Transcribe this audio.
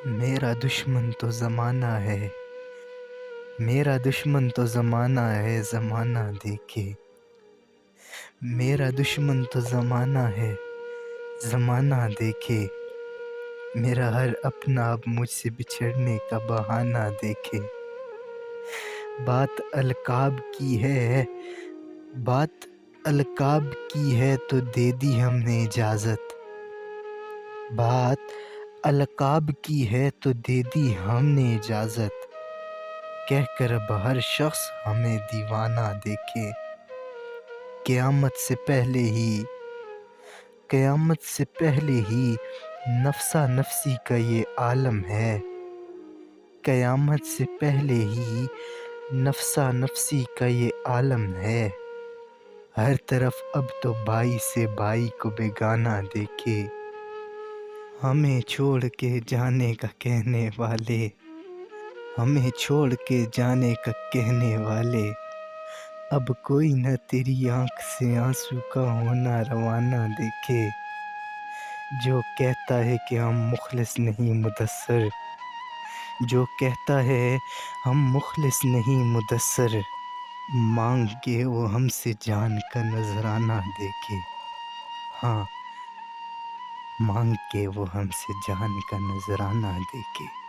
میرا دشمن تو زمانہ ہے، میرا دشمن تو زمانہ ہے، زمانہ دیکھے۔ میرا دشمن تو زمانہ ہے، زمانہ دیکھے۔ میرا ہر اپنا اب مجھ سے بچھڑنے کا بہانہ دیکھے۔ بات القاب کی ہے، بات القاب کی ہے تو دے دی ہم نے اجازت۔ بات القاب کی ہے تو دے دی ہم نے اجازت، کہہ کر اب ہر شخص ہمیں دیوانہ دیکھے۔ قیامت سے پہلے ہی، قیامت سے پہلے ہی نفسا نفسی کا یہ عالم ہے۔ قیامت سے پہلے ہی نفسا نفسی کا یہ عالم ہے۔ ہر طرف اب تو بھائی سے بھائی کو بیگانہ دیکھے۔ ہمیں چھوڑ کے جانے کا کہنے والے، ہمیں چھوڑ کے جانے کا کہنے والے، اب کوئی نہ تیری آنکھ سے آنسو کا ہونا روانہ دیکھے۔ جو کہتا ہے کہ ہم مخلص نہیں مدثر، جو کہتا ہے ہم مخلص نہیں مدثر، مانگ کے وہ ہم سے جان کا نذرانہ دیکھے۔ ہاں، مانگ کے وہ ہم سے جان کا نذرانہ دیکھے۔